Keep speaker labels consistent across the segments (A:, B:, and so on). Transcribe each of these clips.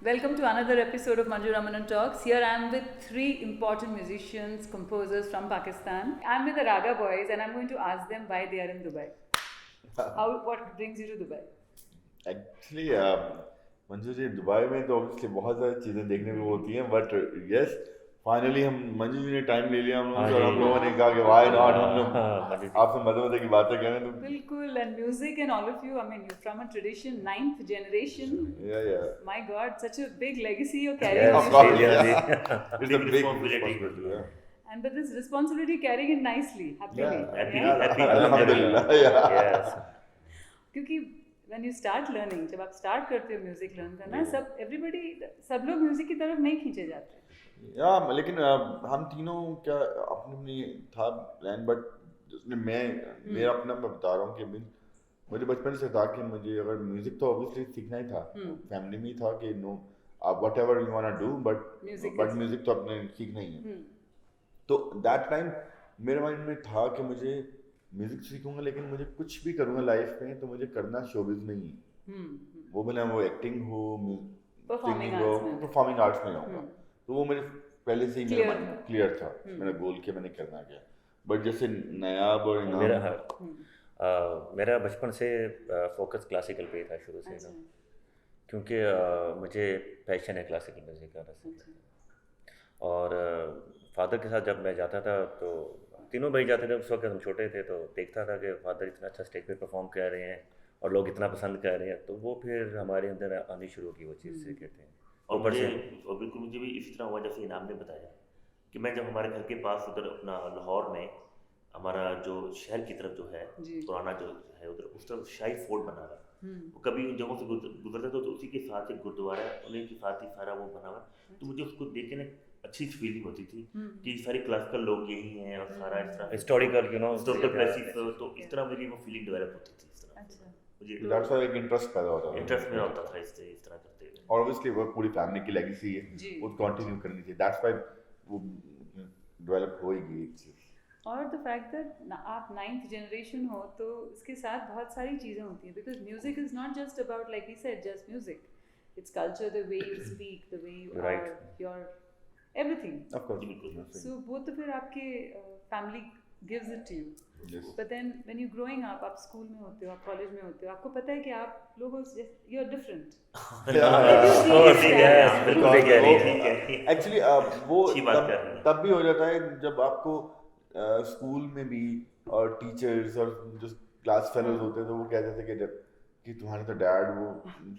A: Welcome to another episode of Manju Ramanan Talks. Here I am with three important musicians, composers from Pakistan. I'm with the Raga Boys and I'm going to ask them why they are in Dubai. What brings you to Dubai?
B: Actually Manju ji Dubai में तो obviously बहुत सारी चीज़ें देखने को होती हैं but yes finally हम मंजू जी ने टाइम ले लिया हम लोगों से और हम लोगों ने कहा कि वाई नॉट हम लोग आपसे मजे मजे की बातें करें तो
A: बिल्कुल and music and all of you, I mean you're from a tradition, 9th generation.
B: yeah
A: My God, such a big legacy you're carrying.
B: of course it's a big responsibility
A: And but this responsibility carrying it nicely, happily.
B: happy alhamdulillah
C: Yes.
A: क्योंकि when you start learning, जब आप start करते हो music learn करना, सब लोग music की तरफ नहीं खींचे जाते.
B: या लेकिन हम तीनों क्या अपनी अपनी था प्लान बट जिसमें मेरा अपना मैं बता रहा हूँ कि मुझे बचपन से था कि मुझे अगर म्यूजिक तो ऑब्वियसली सीखना ही था फैमिली में ही था कि नो आप whatever you want to do but music तो अपने सीखना ही है तो दैट टाइम मेरे माइंड में था कि मुझे म्यूजिक सीखूंगा लेकिन मुझे कुछ भी करूंगा लाइफ में तो मुझे करना शोबिज में ही वो भले वो एक्टिंग हो सिंगिंग हो परफॉर्मिंग आर्ट्स में जाऊंगा तो वो मेरे पहले से ही मेरा क्लियर था मेरा गोल कि मैंने करना क्या बट जैसे नायाब और
C: मेरा बचपन से फोकस क्लासिकल पे ही था शुरू से ना क्योंकि मुझे पैशन है क्लासिकल म्यूजिक का और फादर के साथ जब मैं जाता था तो तीनों भाई जाते थे उस वक्त हम छोटे थे तो देखता था कि फादर इतना अच्छा स्टेज पे परफॉर्म कर रहे हैं और लोग इतना पसंद कर रहे हैं तो वो फिर हमारे अंदर आनी शुरू की वो चीज़ से कहते हैं
D: और बिल्कुल मुझे भी इसी तरह हुआ जैसे इनाम ने बताया कि मैं जब हमारे घर के पास उधर अपना लाहौर में हमारा जो शहर की तरफ जो है पुराना जो है उधर उस तरफ शाही फोर्ट बना हुआ है कभी उन जगहों से गुजरते तो उसी के साथ एक गुरुद्वारा है उन्हीं के साथ ही सारा वो बना हुआ है तो मुझे उसको देख के ना अच्छी फीलिंग होती थी कि सारे क्लासिकल लोग यही हैं और सारा इस तरह
C: हिस्टोरिकल
D: हिस्टोरिकल प्लेसेस तो इस तरह मेरी वो फीलिंग डेवलप होती थी इस तरह मुझे
B: दैट्स व्हाई एक इंटरेस्ट पैदा होता था
D: इंटरेस्ट मेरा होता था इस तरह करते हुए
B: और ऑब्वियसली वो पूरी फैमिली की लेगेसी है वो कंटिन्यू करनी चाहिए दैट्स व्हाई वो डेवलप होएगी एक चीज
A: और द फैक्ट दैट आप 9th जनरेशन हो तो इसके साथ बहुत सारी चीज़ें होती हैं because music is not just about like he said just music it's culture the way you speak the way you are your everything
B: of course
A: so वो तो फिर आपके family gives it to you but then when you growing up आप school में होते हो आप college में होते हो आपको पता है कि आप लोगों से यू आर डिफरेंट
B: एक्चुअली वो तब भी हो जाता है जब आपको स्कूल में भी और टीचर्स और जो क्लास फेलोज होते हैं तो वो कहते थे कि तुम्हारे तो डैड वो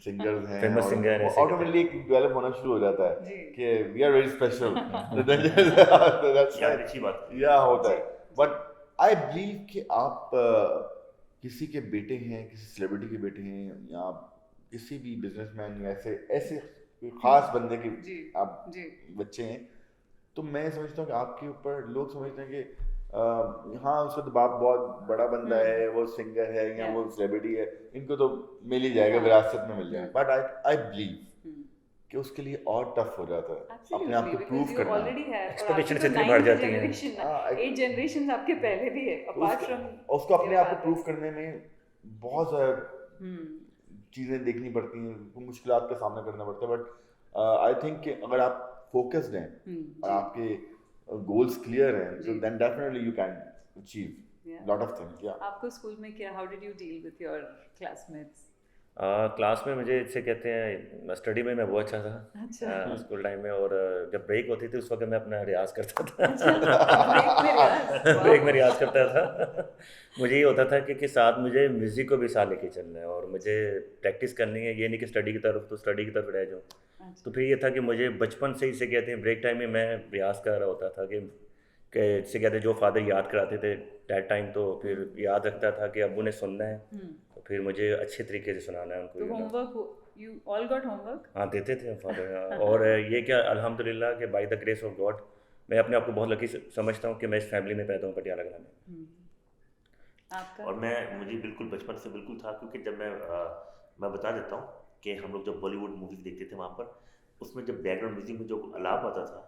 B: सिंगर्स हैं
C: फेमस सिंगर है
B: ऑटोमेटिकली एक डेवलप होना शुरू हो जाता है कि वी आर वेरी स्पेशल
D: अच्छी बात
B: या होता है बट आई बिलीव कि आप किसी के बेटे हैं किसी सेलिब्रिटी के बेटे हैं या किसी भी बिजनेसमैन या ऐसे खास बंदे के आप बच्चे हैं तो मैं समझता हूँ कि आपके ऊपर लोग समझते हैं कि हाँ उसका तो बाप बहुत बड़ा बंदा है वो सिंगर है या वो सेलिब्रिटी है इनको तो मिल ही जाएगा विरासत में मिल जाएगा बट आई बिलीव कि उसके लिए और टफ हो जाता है अपने आप को प्रूव करना
C: एक्सपेक्टेशन से इतनी बढ़ जाती है
A: 8 जनरेशंस आपके पहले भी है अपार्ट फ्रॉम
B: उसको अपने आप को प्रूव करने में बहुत ज़्यादा चीज़ें देखनी पड़ती हैं मुश्किलात का सामना करना पड़ता है बट आई थिंक कि अगर आप फोकस्ड हैं और आपके गोल्स क्लियर हैं तो then definitely you can achieve lot of things
A: आपको स्कूल में क्या how did you deal with your classmates
C: class में मुझे इससे कहते हैं स्टडी में मैं बहुत अच्छा था स्कूल टाइम में और जब ब्रेक होती थी उस वक्त मैं अपना रियाज करता था ब्रेक में रियाज करता था मुझे ये होता था कि साथ मुझे म्यूज़िक को भी साथ लेके चलना है और मुझे प्रैक्टिस करनी है ये नहीं कि स्टडी की तरफ तो स्टडी की तरफ रह जाऊँ तो फिर ये था कि मुझे बचपन से ही से कहते हैं ब्रेक टाइम में मैं रियाज कर रहा होता था कि इससे कहते जो फादर याद कराते थे दैट टाइम तो फिर याद रखता था कि अब्बू ने सुनना है तो फिर मुझे अच्छे तरीके से सुनाना है उनको
A: homework you all got homework
C: हाँ देते थे फादर और ये क्या अल्हम्दुलिल्लाह कि by the grace of God मैं अपने आप को बहुत लकी समझता हूँ कि मैं इस फैमिली में पैदा हूँ पटियाला कला में
D: और मुझे बिल्कुल बचपन से बिल्कुल था क्योंकि जब मैं बता देता हूँ कि हम लोग जब बॉलीवुड मूवीज देखते थे वहाँ पर उसमें जब बैकग्राउंड म्यूजिक में जो आलाप आता था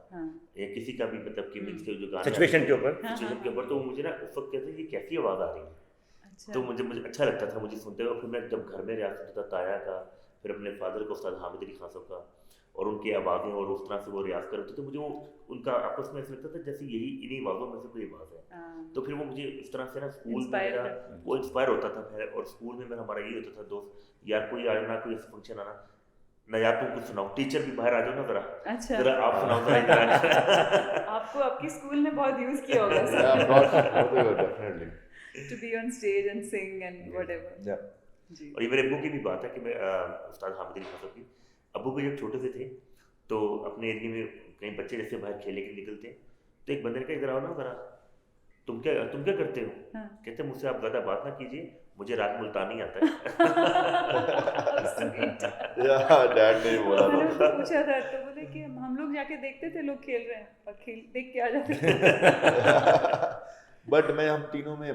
D: या किसी का भी मतलब कि मीन्स के जो गाना
C: सिचुएशन के ऊपर
D: तो मुझे ना उस वक्त कहते ये कैसी आवाज़ आ रही है तो मुझे अच्छा लगता था मुझे सुनते हुए फिर मैं जब घर में रियाज करता था ताया का फिर अपने फादर को उस्ताद हामिद अली खान साहब का और उनकी आवाज़ें और उस तरह से वो रियाज करते थे, मुझे वो उनका आपस में ऐसा लगता था जैसे यही इन्हीं आवाज़ों में से कोई आवाज़ है। तो फिर वो मुझे इस तरह से ना स्कूल में मेरा वो इंस्पायर होता था फिर, और स्कूल में मेरा हमारा यही होता था दोस्त, यार कोई आए ना, कोई ऐसा फंक्शन आना ना, यार तुम कुछ सुनाओ, टीचर भी बाहर आ जाओ ना जरा,
A: अच्छा
D: जरा आप सुनाओ जरा इधर।
A: आपको आपकी स्कूल ने बहुत यूज किया होगा
B: definitely
A: to be on stage and sing and whatever. जी.
D: और ये मेरे अब्बू की भी बात है कि मैं उस्ताद हामिद अली खान की अब्बू भी जब छोटे से थे तो अपने एरिया में कई बच्चे जैसे बाहर खेलने के निकलते, तो एक बंदे ने कहा इधर आओ ना जरा, तुम क्या करते हो?
A: हाँ.
D: कहते मुझसे आप ज़्यादा बात ना कीजिए, मुझे राग मुल्तानी आता है।
B: डैड ने बोला
A: मैंने उनको पूछा था तो बोले कि हम लोग जाके देखते थे लोग खेल रहे हैं और देख के आ जाते थे।
B: बट हम तीनों में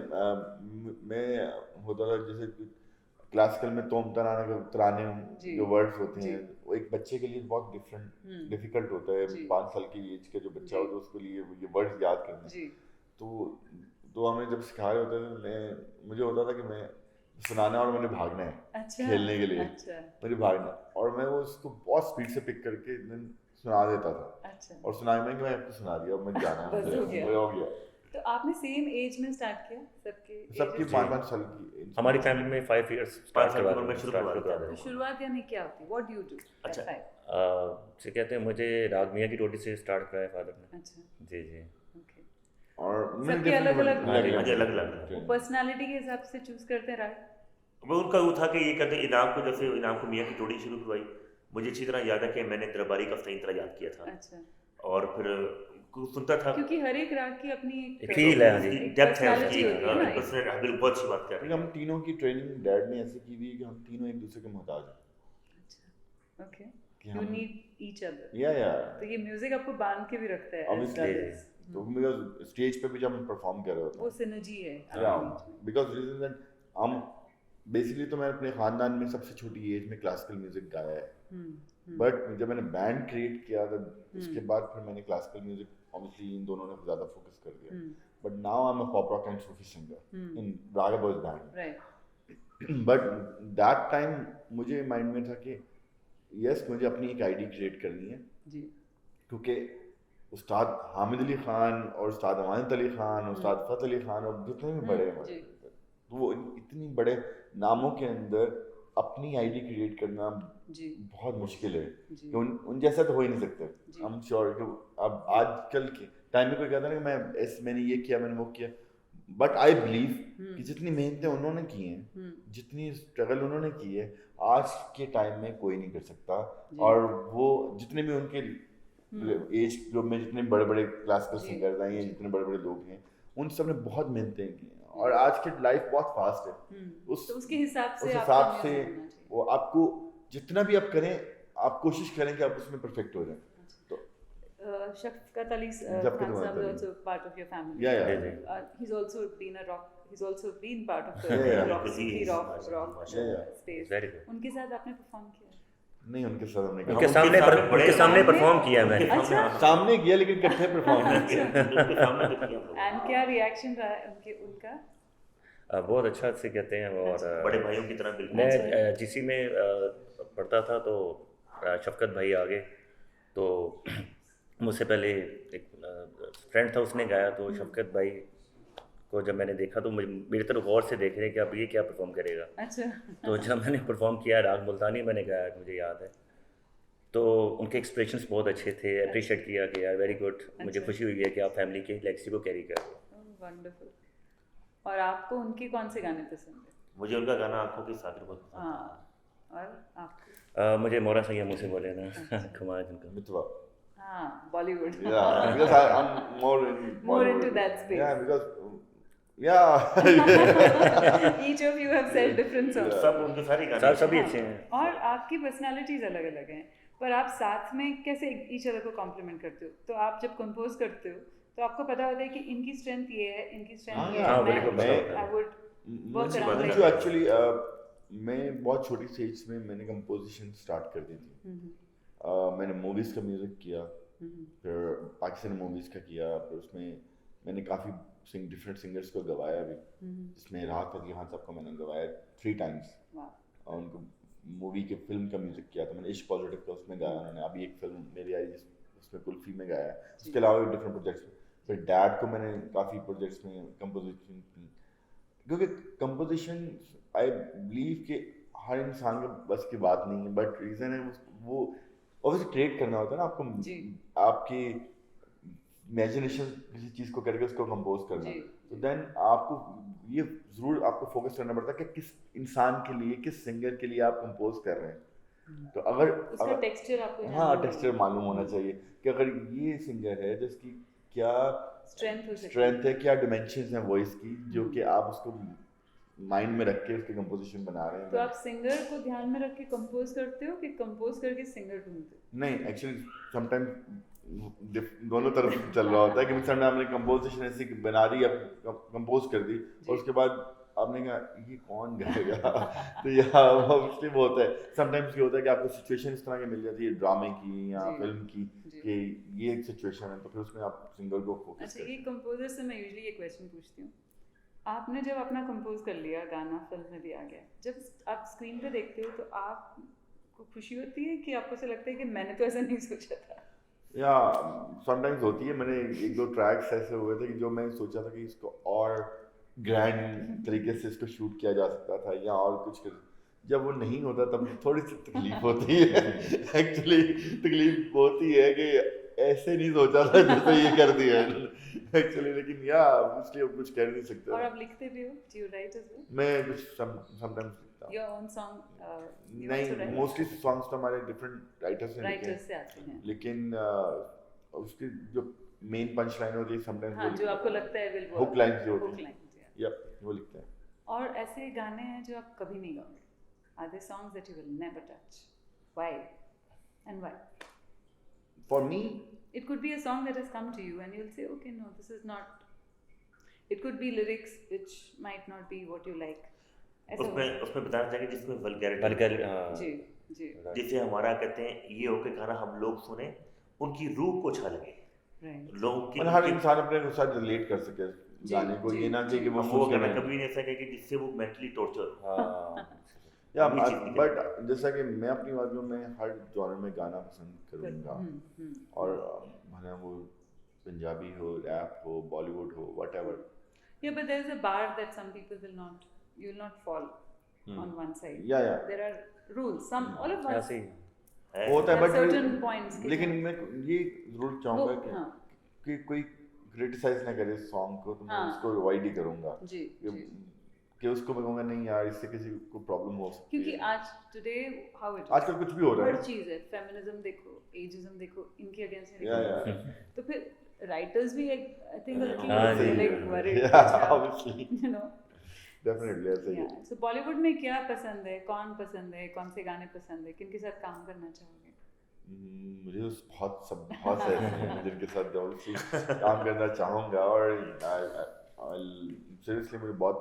B: मैं होता था जैसे क्लासिकल में तोम तराने जो वर्ड्स होते हैं वो एक बच्चे के लिए बहुत डिफिकल्ट होता है। 5 साल की एज का जो बच्चा होता है उसके लिए ये वर्ड्स याद करने, तो हमें जब सिखा रहे होते थे मुझे होता था कि मैं सुनाना और मैंने भागना है। अच्छा, खेलने के लिए मुझे भागना, और मैं वो उसको बहुत स्पीड से पिक करके सुना देता था। अच्छा। और सुनाने में कि मैं आपको सुना दिया, अब मैं जाना हो गया।
A: तो आपने सेम एज में स्टार्ट किया
B: सबकी 5 साल की?
C: हमारी फैमिली में 5 इयर्स स्टार्ट करवा
D: में
A: तो शुरुआत यानी क्या होती है, व्हाट डू यू डू?
D: अच्छा
C: से कहते हैं मुझे राग मियां की रोटी से स्टार्ट कराया फादर ने।
A: अच्छा
C: जी जी।
A: ओके।
B: और
A: सबके
D: अलग-अलग
A: पर्सनालिटी के हिसाब से चूज करते हैं राग?
D: वो उनका वो था कि ये कहते इनाम को, जैसे इनाम को मियां की जोड़ी शुरू करवाई, मुझे अच्छी तरह याद है कि मैंने दरबारी का सही तरह याद किया था।
A: अच्छा।
D: और फिर सुनता था
A: क्योंकि हर एक राग की अपनी एक
C: फील है,
D: डेप्थ है उसकी, बिल्कुल बहुत अच्छी बात कर रहे हैं।
B: हम तीनों की ट्रेनिंग डैड ने ऐसे की हुई है कि हम तीनों एक दूसरे के मोहताज हैं।
A: अच्छा okay, you need each other.
B: या
A: तो ये म्यूजिक आपको बांध के भी रखता है
B: ऑब्वियसली, तो बिकॉज़ स्टेज पे भी जब हम परफॉर्म कर रहे होते हैं
A: वो सिनर्जी है।
B: बिकॉज़ रीजन दैट हम बेसिकली तो मैं अपने खानदान में सबसे छोटी एज में क्लासिकल म्यूजिक गाया है, बट जब मैंने बैंड क्रिएट किया तो उसके बाद फिर मैंने क्लासिकल म्यूजिक ऑब्वियसली इन दोनों ने ज़्यादा फोकस कर दिया, but now I am a pop rock and Sufi singer in Raga boys band. But that time मुझे माइंड में था कि यस मुझे अपनी एक आईडी क्रिएट करनी है जी, क्योंकि उस्ताद हामिद अली खान और उस्ताद अमानत अली खान, उस्ताद फतेह अली खान और जितने भी बड़े हैं तो वो इतनी बड़े नामों के अंदर अपनी आईडी क्रिएट करना जी बहुत मुश्किल है कि उन जैसा तो हो ही नहीं सकते। हम श्योर कि अब आजकल के टाइम में कोई कहता है कि मैंने ये किया, मैंने वो किया, बट आई बिलीव कि जितनी मेहनतें उन्होंने की हैं, जितनी स्ट्रगल उन्होंने की है, आज के टाइम में कोई नहीं कर सकता। और वो जितने भी उनके एज ग्रुप में जितने बड़े बड़े क्लासिकल सिंगर्स हैं या जितने बड़े बड़े लोग हैं, उन सब ने बहुत मेहनतें की हैं। और आज की लाइफ बहुत फास्ट है,
A: तो उसके हिसाब से
B: वो आपको जितना भी आप करें, आप कोशिश करें कि आप उसमें परफेक्ट हो जाएं। तो
A: शफ़क़त अली खान साहब is also part of your family.
B: Yeah.
A: He's also been a rock. He's also been part of the rock space. उनके साथ आपने परफॉर्म किया?
B: नहीं, उनके साथ हमने
C: उनके सामने परफॉर्म किया मैंने।
A: अच्छा,
B: सामने किया लेकिन इकट्ठे परफॉर्म
A: एंड क्या रिएक्शन रहा उनका?
C: बहुत अच्छा से कहते हैं, और
D: बड़े भाइयों की तरह बिल्कुल।
C: मैं जीसी में पढ़ता था तो शफ़क़त भाई आ गए, तो मुझसे पहले एक फ्रेंड था उसने गाया, तो शफ़क़त भाई को जब मैंने देखा तो मेरी तरफ गौर से देख रहे हैं कि अब ये क्या परफॉर्म करेगा।
A: अच्छा।
C: तो जब मैंने परफॉर्म किया राग मुल्तानी मैंने गाया, मुझे याद है, तो उनके एक्सप्रेशंस बहुत अच्छे थे, अप्रिशिएट किया कि यार वेरी गुड, मुझे खुशी हुई है कि आप फैमिली की लेगेसी को कैरी कर रहे हो।
A: वंडरफुल। और आपको उनके कौन से गाने पसंद है?
D: मुझे उनका गाना आंखों के सागर बहुत पसंद है।
A: हाँ, और आपको?
C: मुझे मोरा सैया मुझसे बोले ना कमाल उनका
B: मितवा।
A: हाँ, Bollywood.
B: Yeah, because I'm more
A: into that space.
B: Yeah, because
A: Each of you have said different songs.
D: सब उनके सारे गाने
C: सभी अच्छे हैं,
A: और आपकी पर्सनालिटीज अलग अलग हैं, पर आप साथ में कैसे ईच अदर को कॉम्प्लीमेंट करते हो? तो आप जब कंपोज करते हो तो आपको पता होता है कि इनकी स्ट्रेंथ ये है, इनकी स्ट्रेंथ ये है। आई वुड वर्क अराउंड
B: जो एक्चुअली मैं बहुत छोटी सी एज में मैंने कंपोजिशन स्टार्ट कर दी थी। मैंने मूवीज़ का म्यूज़िक किया, फिर पाकिस्तानी मूवीज़ का किया, फिर उसमें मैंने काफ़ी डिफरेंट सिंगर्स को गवाया भी, जिसमें राहत फ़तेह अली खान साहब को मैंने गवाया 3 टाइम्स, और उनको मूवी के फिल्म का म्यूजिक किया था मैंने, इश्क पॉजिटिव का उसमें गाया उन्होंने, अभी एक फिल्म मेरी आई उसमें कुल्फी में गाया, उसके अलावा डिफरेंट प्रोजेक्ट्स में। फिर डैड को मैंने काफ़ी प्रोजेक्ट्स में कंपोजिशन की, क्योंकि कंपोजिशन आई बिलीव कि हर इंसान के बस की बात नहीं है, बट रीज़न है वो ऑब्वियसली क्रिएट करना होता है ना आपको, आपकी इमेजिनेशन किसी चीज़ को करके उसको कंपोज करना, तो देन आपको ये ज़रूर आपको फोकस करना पड़ता है कि किस इंसान के लिए, किस सिंगर के लिए आप कंपोज कर रहे हैं। तो अगर
A: टेक्सचर आपको,
B: हाँ टेक्सचर मालूम होना चाहिए कि अगर ये सिंगर है जिसकी क्या स्ट्रेंथ है, क्या डिमेंशंस हैं वॉइस की, जो कि आप उसको माइंड में रख के उसकी कंपोजिशन बना रहे हैं।
A: तो आप सिंगर को ध्यान में रख के कंपोज करते हो कि कंपोज करके सिंगर ढूंढते हो?
B: नहीं, एक्चुअली समटाइम्स दोनों तरफ चल रहा होता है कि मिसाल आपने कंपोजिशन ऐसी बना दी, अब कंपोज कर दी और उसके बाद आपने कहा ये कौन गाएगा तो यह ऑब्वियसली वो होता है। समटाइम्स ये होता है कि आपको सिचुएशन इस तरह की मिल जाती है ड्रामे की या फिल्म की कि ये एक सिचुएशन है, तो फिर उसमें आप सिंगर को फोकस
A: अच्छा, ये कंपोजर से मैं यूजुअली ये क्वेश्चन पूछती हूँ, आपने जब अपना कंपोज कर लिया गाना, फिल्म में भी आ गया, जब आप स्क्रीन पे देखते हो तो आपको खुशी होती है कि आपको ऐसा लगता है कि मैंने तो ऐसा नहीं सोचा था?
B: या समटाइम्स होती है। मैंने एक दो ट्रैक्स ऐसे हुए थे कि जो मैंने सोचा था कि इसको और ग्रैंड तरीके से इसको शूट किया जा सकता था या और कुछ, जब वो नहीं होता तब थोड़ी सी तकलीफ होती है एक्चुअली तकलीफ होती है कि ऐसे नहीं सोचा था जैसे ये कर दिया एक्चुअली, लेकिन या इसलिए कुछ कह नहीं सकते।
A: और आप लिखते भी हो? Do you write as well?
B: मैं कुछ समटाइम्स लिखता हूँ।
A: Your own song?
B: नहीं, मोस्टली सॉन्ग्स तो हमारे डिफरेंट राइटर्स ने लिखे
A: से आते हैं,
B: लेकिन उसकी जो मेन पंच लाइन होती है समटाइम्स,
A: हाँ, जो आपको लगता है विल
B: हुक लाइंस जो होती है या वो लिखते हैं।
A: और ऐसे गाने हैं जो आप कभी नहीं गाओगे? Are there songs that you will never touch? Why? And why?
B: For me,
A: it could be a song that has come to you and you'll say, okay, no, this is not. It could be lyrics which might not be what you like.
D: उसमें बताना चाहिए जिसमें vulgarity, जिसे हमारा कहते हैं ये हो कि गाना हम लोग सुने उनकी रूह को अच्छा लगे, लोगों की,
B: हर इंसान अपने साथ रिलेट कर सके गाने को, ये ना कि वो
D: गाना कभी नहीं ऐसा कि जिससे वो मेंटली टॉर्चर
B: या बट जैसा कि मैं अपनी बात में हर जॉनर में गाना पसंद करूँगा, और भले वो पंजाबी हो, रैप हो, बॉलीवुड हो, whatever.
A: Yeah, but there is a bar that some people will not, you will not fall on one side.
B: Yeah.
A: There are rules. Some all of us
B: होता है, बट
A: certain points.
B: लेकिन मैं ये जरूर चाहूँगा कि कोई क्रिटिसाइज ना करे सॉन्ग को, तो मैं उसको अवॉइड ही करूँगा कि उसको मैं कहूँगा नहीं यार इससे किसी को प्रॉब्लम हो सकती है,
A: क्योंकि आज टुडे हाउ इट
B: आजकल कुछ भी हो रहा है,
A: हर चीज़ है, फेमिनिज्म देखो, एजिज्म देखो, इनके अगेंस्ट है, तो फिर राइटर्स भी I think like worried,
B: obviously,
A: you know,
B: definitely ऐसा ही है।
A: सो बॉलीवुड में क्या पसंद है, कौन पसंद है, कौन से गाने पसंद है, किनके साथ काम करना चाहोगे?
B: मुझे बहुत से ऐसे हैं जिनके साथ ऑब्वियसली काम करना चाहूँगा, और सीरियसली मुझे बहुत,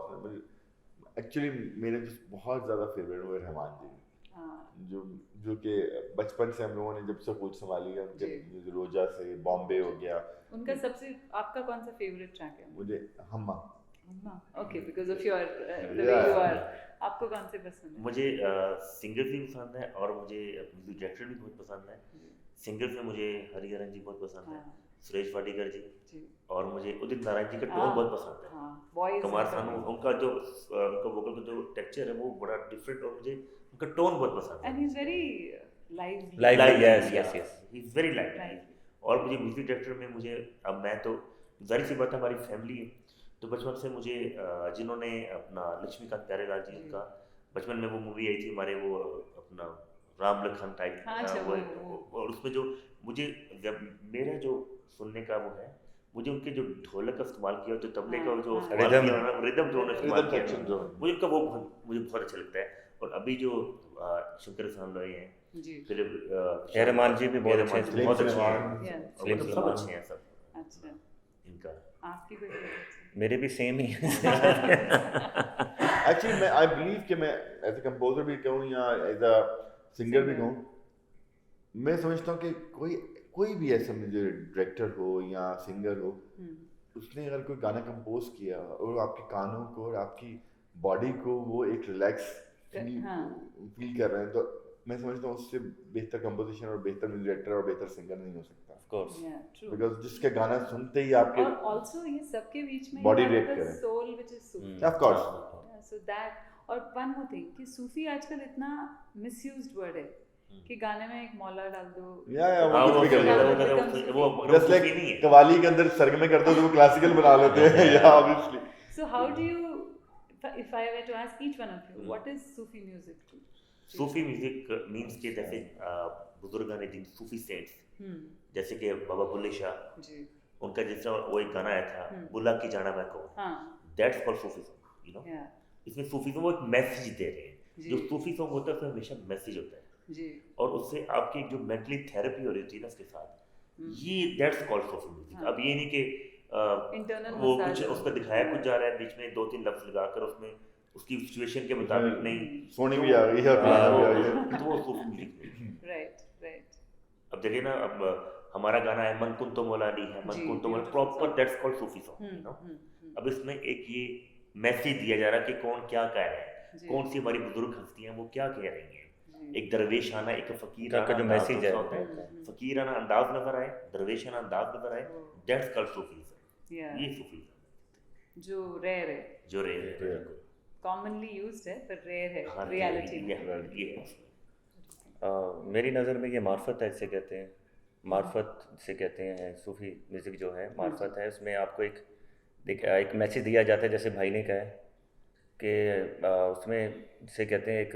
B: एक्चुअली मेरे जो बहुत ज़्यादा फेवरेट हुए रहमान जी, जो कि बचपन से हम लोगों ने जब से होश संभाली है, उनके रोजा से बॉम्बे हो गया,
A: उनका सबसे आपका कौन सा फेवरेट ट्रैक है?
B: मुझे Humma.
A: Okay, because of your the way you are, आपको कौन से पसंद है?
D: मुझे सिंगर भी पसंद है और मुझे म्यूजिक डायरेक्टर भी बहुत पसंद है। सिंगर में मुझे हरिहरन जी बहुत पसंद है, सुरेश वाडीकर जी, और मुझे उदित नारायण जी का टोन बहुत पसंद है। कुमार सानू, उनका जो उनका वोकल का जो टेक्सचर है वो बड़ा डिफरेंट, और मुझे उनका टोन बहुत पसंद है।
A: And he is very
C: lively, yes
D: he is very lively. और मुझे म्यूजिक डायरेक्टर में मुझे, अब मैं तो जाहिर सी बात है हमारी फैमिली है, तो बचपन से मुझे जिन्होंने अपना लक्ष्मीकांत प्यारेलाल जी का बचपन में वो मूवी आई थी हमारे, वो अपना राम लखन टाइप, और उसमें जो मुझे जब मेरा जो सुनने का वो है, मुझे उनके जो ढोलक का इस्तेमाल किया, जो तबले का जो रिदम जो उन्होंने इस्तेमाल किया, मुझे उनका वो मुझे बहुत अच्छा लगता है। और अभी जो शंकर साहब लोग हैं, फिर
C: रहमान जी भी बहुत अच्छे हैं,
D: सब अच्छे हैं सब।
A: अच्छा,
D: इनका
A: आपकी कोई
C: मेरे भी सेम ही है।
B: एक्चुअली मैं आई बिलीव कि मैं एज अ कंपोजर भी कहूँ या एज अ सिंगर भी कहूँ, मैं समझता हूँ कि कोई भी ऐसा मुझे डायरेक्टर हो या सिंगर हो, उसने अगर कोई गाना कंपोज किया और आपके कानों को और आपकी बॉडी को वो एक रिलैक्स फील कर रहे हैं, तो मैं समझता हूँ उससे बेहतर कंपोजिशन और बेहतर म्यूजिक डायरेक्टर और बेहतर सिंगर नहीं हो सकता,
C: ऑफ कोर्स,
B: बिकॉज़ जिसके गाना सुनते ही आपके
A: और आल्सो ये सबके बीच में
B: बॉडी रिएक्ट करे,
A: soul which is Sufi,
B: of course,
A: so that. और वन मोर थिंग कि सूफी आजकल इतना मिसयूज्ड वर्ड है कि गाने में एक मौला डाल दो,
B: वो कुछ भी कर लेते
D: वो
B: जस्ट लाइक कव्वाली के अंदर सरगमे करते हो तो वो क्लासिकल बना लेते हैं, या obviously.
A: So how do you, if I were to ask each one of you, what is Sufi music to?
D: Sufi music means के जैसे बुजुर्ग ने जिन सूफी सेंट्स जैसे कि बाबा बुल्ले शाह जी, उनका जिस तरह वो एक गाना आया था बुला की जाना मैं कहूँ, दैट्स कॉल्ड सूफीज़्म, यू नो। इसमें सूफीज़्म वो एक मैसेज दे रहे हैं, जो सूफी सॉन्ग होता है उसमें हमेशा मैसेज होता है जी, और उससे आपकी जो मेंटली थेरेपी हो रही होती है ना उसके साथ, ये दैट्स कॉल्ड सूफी म्यूजिक। अब ये नहीं कि वो कुछ उस पर दिखाया कुछ जा रहा है, बीच में 2-3 लफ्ज लगाकर उसमें उसकी सिचुएशन के मुताबिक नहीं
B: सोनी भी आ गई है, फलाना भी आ गई है,
D: तो वो सूफी म्यूजिक नहीं।
A: राइट।
D: अब देखिए ना, अब हमारा गाना है मन कुन तो मौलानी है, मन कुन तो मौलानी, proper that's called sufi song, you know. अब इसमें एक ये मैसेज दिया जा रहा है कि कौन क्या कह रहा है, कौन सी हमारी बुजुर्ग हस्तियां वो क्या कह रही हैं। एक दरवेश आना, एक फकीर आना, जो मैसेज है, फकीर आना अंदाज नजर आए, दरवेश आना अंदाज नजर आए, दैट्स कॉल्ड सूफीज़्म। ये सूफीज़्म
A: जो रेयर है, कॉमनली यूज्ड है पर रेयर है रियलिटी में।
C: मेरी नज़र में ये मार्फत है, इसे कहते हैं मार्फत से कहते हैं सूफी म्यूज़िक जो है मार्फत है। उसमें आपको एक मैसेज दिया जाता है, जैसे भाई ने कहा कि उसमें से कहते हैं एक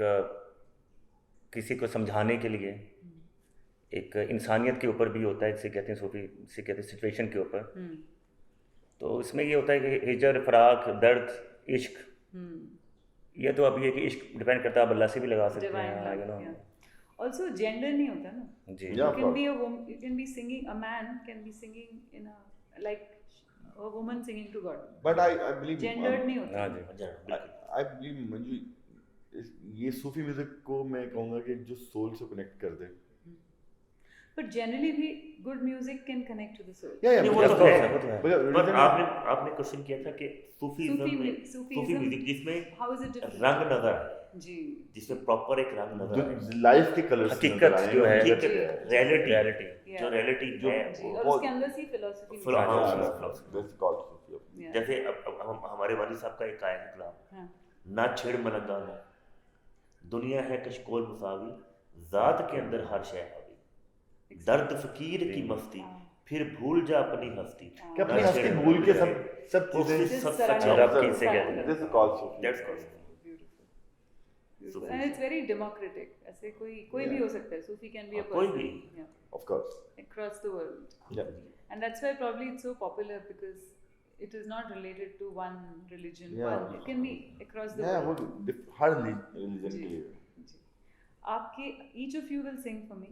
C: किसी को समझाने के लिए एक इंसानियत के ऊपर भी होता है, जिसे कहते हैं सूफी से कहते हैं सिचुएशन के ऊपर। तो इसमें ये होता है कि हिजर, फराक, दर्द, इश्क, ये तो अभी एक इश्क डिपेंड करता है, आप अल्लाह से भी लगा सकते हैं, यू नो।
A: Also gender नहीं होता ना जी, you can be a woman, you can be singing, a man can be singing in a like a woman singing to God,
B: but I believe
A: gendered नहीं होता।
C: हाँ जी,
B: I believe मंजू ये सूफी music को मैं कहूँगा कि जो सोल से कनेक्ट कर दे,
A: but generally भी good music can connect to the soul।
D: वो तो है, पर आपने क्वेश्चन किया था कि सूफी म्यूजिक जिसमें रंग नजर आए जी, जिसमें प्रॉपर एक रंग नजर आए,
B: लाइफ के कलर्स
C: हकीकत जो है,
D: रियलिटी जो रियलिटी है,
A: और उसके अंदर सी फिलॉसफी,
D: जैसे अब हमारे वाली साहब का एक आया है कलाम, ना छेड़ मलंगा ना दुनिया है कशकोल मुसावी, जात के अंदर हर शय हावी, दर्द फकीर की मस्ती फिर भूल जा अपनी हस्ती,
B: क्या अपनी हस्ती भूल के सब चीजें
D: सब सच रब की से कहते हैं,
B: this is called Sufi,
D: that's called
A: and it's very democratic, ऐसे कोई भी हो सकता है, सूफी can be a
D: कोई
A: person,
D: भी,
B: of course,
A: across the world,
B: yeah,
A: and that's why probably it's so popular because it is not related to one religion, it can be across the world,
B: वो हर religion के लिए।
A: आपके each of you will sing for me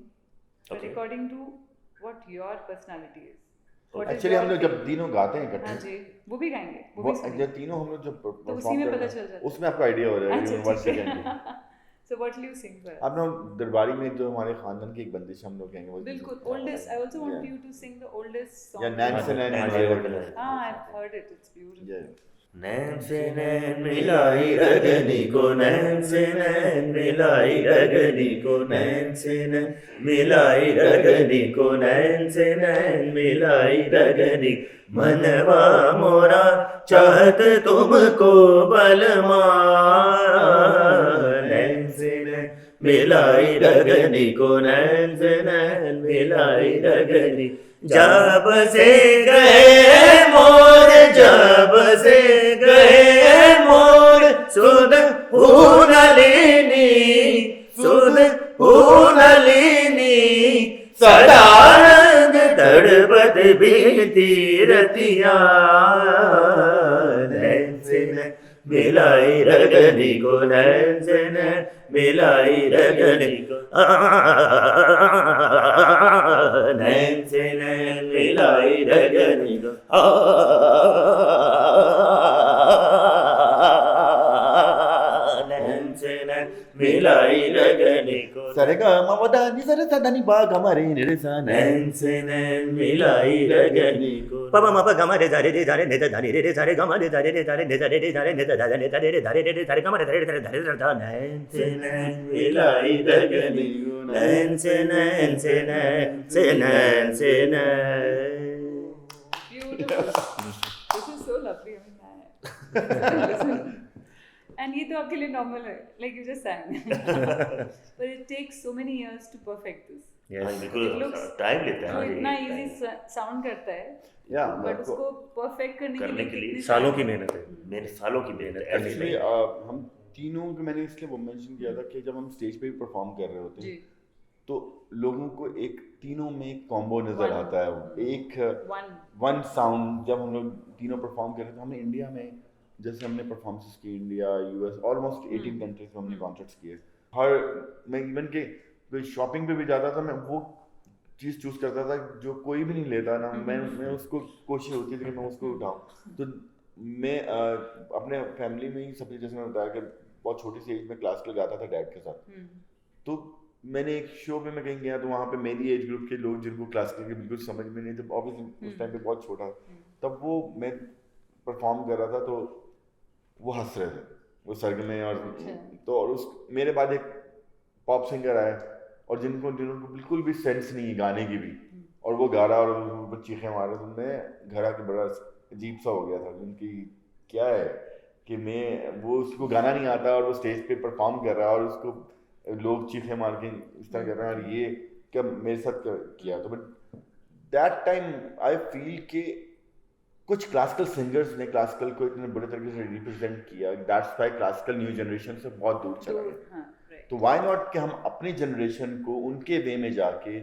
A: according to what your personality is।
B: Actually हम लोग जब तीनों गाते हैं इकट्ठे,
A: हाँ जी, वो भी गाएंगे, वो भी सुनेंगे,
B: जब तीनों हम लोग जब
A: तो
B: परफॉर्म करते हैं उसमें आपको आइडिया हो जाएगा वर्ड से गाएंगे।
A: So what will you sing for us?
B: आप लोग दरबारी में जो हमारे खानदान की एक बंदिश हम लोग गाएंगे वो
A: बिल्कुल oldest, I also want you to sing the oldest song।
B: या नैन से नैन मिलाई,
A: हाँ I've heard it, it's beautiful।
D: नैन से नैन मिलाई अगनी को, नैन से नैन मिलाई अगनी को, नैन से नैन मिलाई अगनी को, नैन से नैन मिलाई अगनी, मनवा मोरा चाहत तुमको बलमा, नैन से नैन मिलाई अगनी को, नैन से नैन मिलाई अगनी, जब से गए मोर, जब से गए मोर, सुध नलिनी, सुध नलिनी, सदा रंग तड़पत बीती रतिया, नैन से नैन मिलाई रगनी को, नैन से नैन मिलाई रगनी को, नैन से नैन मिलाई रगनी को, नैन से
C: नैन मिलाई लगने को
B: सरेगा मवदा नि सरे सदा नि बा गमरे नि रे सा
C: नैन से नैन मिलाई लगने को पम म प गम रे धा रे रे धा रे ने धा नि रे रे धा रे गम रे धा रे रे धा रे ने धा रे रे धा रे ने धा धा ने धा रे रे धा रे रे धा रे गम रे धा रे रे धा रे रे धा नैन से नैन मिलाई लगने को नैन से नैन से नैन से नैन से नैन.
A: Beautiful. This is so lovely. I mean, and ये तो आपके लिए normal है, like you just sang. But it takes so many years to perfect this.
D: बिल्कुल टाइम लेता
A: तो
D: है
A: इतना easy sound करता है.
B: या
A: But उसको perfect करने के लिए कितनी
C: सालों की मेहनत है.
D: मेरे सालों की मेहनत है
B: एक्चुअली हम तीनों को मैंने इसलिए वो मेंशन किया था कि जब हम स्टेज पे भी परफॉर्म कर रहे होते हैं तो लोगों को एक तीनों में एक कॉम्बो नजर आता है, एक वन साउंड. जब हम लोग तीनों परफॉर्म कर रहे थे, हमने इंडिया में जैसे हमने परफॉर्मेंस की, इंडिया, यूएस, ऑलमोस्ट 18 कंट्रीज में हमने कॉन्सर्ट्स किए. हर मैं इवन के कोई शॉपिंग पे भी जाता था, मैं वो चीज़ चूज करता था जो कोई भी नहीं लेता ना, मैं उसको कोशिश होती थी कि मैं उसको उठाऊँ. तो मैं अपने फैमिली में ही सबसे, जैसे मैं बताया कि बहुत छोटी सी एज में क्लासिकल गाता था डैड के साथ. तो मैंने एक शो पे मैं कहीं गया तो वहाँ पे मेरी एज ग्रुप के लोग जिनको क्लासिकल के बिल्कुल समझ में नहीं थे, ऑब्वियसली उस टाइम पे बहुत छोटा, तब वो मैं परफॉर्म कर रहा था तो वो हंस रहे थे, वो सरगमे. और तो और उस मेरे बाद एक पॉप सिंगर आया और जिनको बिल्कुल भी सेंस नहीं है गाने की भी, और वो गा रहा और वो चीखें मार रहे. तो मैं घर आके बड़ा अजीब सा हो गया था उनकी क्या है कि मैं वो उसको गाना नहीं आता और वो स्टेज पे परफॉर्म कर रहा है और उसको लोग चीखें मार के इस तरह कर रहे हैं, और ये क्या मेरे साथ किया. तो but that time I feel कि कुछ क्लासिकल सिंगर्स ने क्लासिकल को इतने बुरे तरीके से रिप्रेजेंट किया, that's why classical new generation से बहुत दूर चला गया. तो व्हाई नॉट कि हम अपने जनरेशन को उनके वे में जाके,